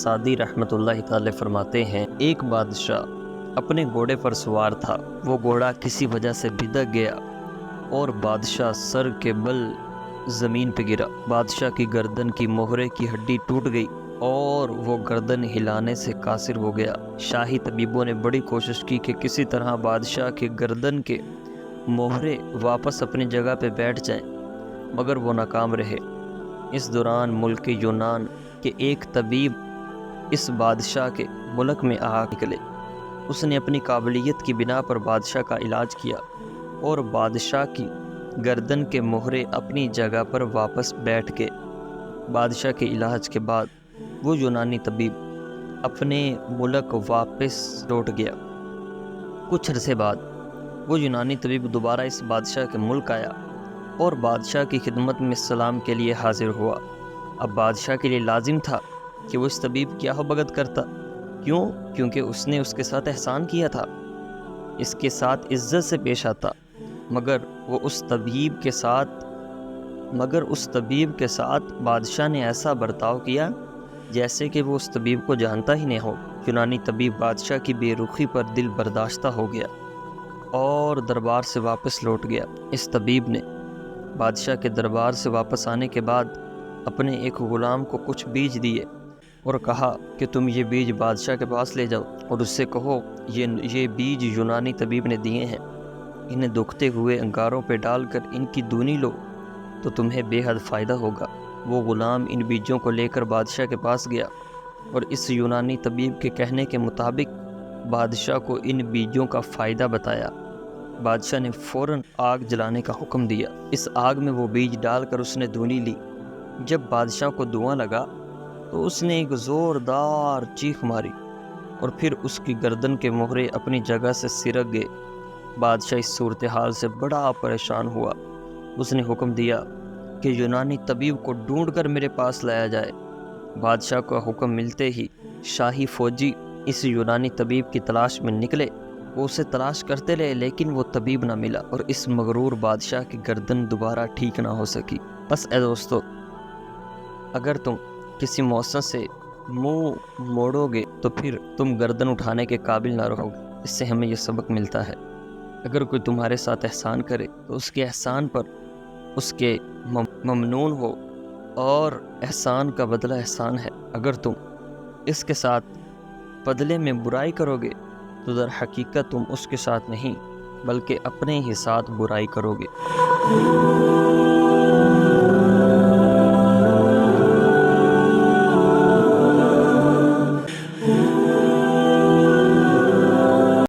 Saadi رحمۃ اللہ تعالی فرماتے ہیں، ایک بادشاہ اپنے گھوڑے پر سوار تھا۔ وہ گھوڑا کسی وجہ سے بھدک گیا اور بادشاہ سر کے بل زمین پہ گرا۔ بادشاہ کی گردن کی مہرے کی ہڈی ٹوٹ گئی اور وہ گردن ہلانے سے قاصر ہو گیا۔ شاہی طبیبوں نے بڑی کوشش کی کہ کسی طرح بادشاہ کے گردن کے مہرے واپس اپنی جگہ پہ بیٹھ جائیں، مگر وہ ناکام رہے۔ اس دوران ملک یونان کے ایک طبیب اس بادشاہ کے ملک میں آ نکلے۔ اس نے اپنی قابلیت کی بنا پر بادشاہ کا علاج کیا اور بادشاہ کی گردن کے مہرے اپنی جگہ پر واپس بیٹھ گئے۔ بادشاہ کے علاج کے بعد وہ یونانی طبیب اپنے ملک واپس لوٹ گیا۔ کچھ عرصے بعد وہ یونانی طبیب دوبارہ اس بادشاہ کے ملک آیا اور بادشاہ کی خدمت میں سلام کے لیے حاضر ہوا۔ اب بادشاہ کے لیے لازم تھا کہ وہ اس طبیب کی آہ و بھگت کرتا۔ کیوں؟ کیونکہ اس نے اس کے ساتھ احسان کیا تھا، اس کے ساتھ عزت سے پیش آتا، مگر اس طبیب کے ساتھ بادشاہ نے ایسا برتاؤ کیا جیسے کہ وہ اس طبیب کو جانتا ہی نہیں ہو۔ یونانی طبیب بادشاہ کی بے رخی پر دل برداشتہ ہو گیا اور دربار سے واپس لوٹ گیا۔ اس طبیب نے بادشاہ کے دربار سے واپس آنے کے بعد اپنے ایک غلام کو کچھ بیج دیے اور کہا کہ تم یہ بیج بادشاہ کے پاس لے جاؤ اور اس سے کہو یہ بیج یونانی طبیب نے دیے ہیں، انہیں دکھتے ہوئے انگاروں پہ ڈال کر ان کی دونی لو تو تمہیں بے حد فائدہ ہوگا۔ وہ غلام ان بیجوں کو لے کر بادشاہ کے پاس گیا اور اس یونانی طبیب کے کہنے کے مطابق بادشاہ کو ان بیجوں کا فائدہ بتایا۔ بادشاہ نے فوراً آگ جلانے کا حکم دیا۔ اس آگ میں وہ بیج ڈال کر اس نے دھونی لی۔ جب بادشاہ کو دھواں لگا تو اس نے ایک زوردار چیخ ماری اور پھر اس کی گردن کے مہرے اپنی جگہ سے سرک گئے۔ بادشاہ اس صورتحال سے بڑا پریشان ہوا۔ اس نے حکم دیا کہ یونانی طبیب کو ڈھونڈ کر میرے پاس لایا جائے۔ بادشاہ کا حکم ملتے ہی شاہی فوجی اس یونانی طبیب کی تلاش میں نکلے۔ وہ اسے تلاش کرتے رہے لیکن وہ طبیب نہ ملا اور اس مغرور بادشاہ کی گردن دوبارہ ٹھیک نہ ہو سکی۔ بس اے دوستو، اگر تم کسی موسم سے منہ موڑو گے تو پھر تم گردن اٹھانے کے قابل نہ رہو گے۔ اس سے ہمیں یہ سبق ملتا ہے، اگر کوئی تمہارے ساتھ احسان کرے تو اس کے احسان پر اس کے ممنون ہو، اور احسان کا بدلہ احسان ہے۔ اگر تم اس کے ساتھ بدلے میں برائی کرو گے تو در حقیقت تم اس کے ساتھ نہیں بلکہ اپنے ہی ساتھ برائی کرو گے۔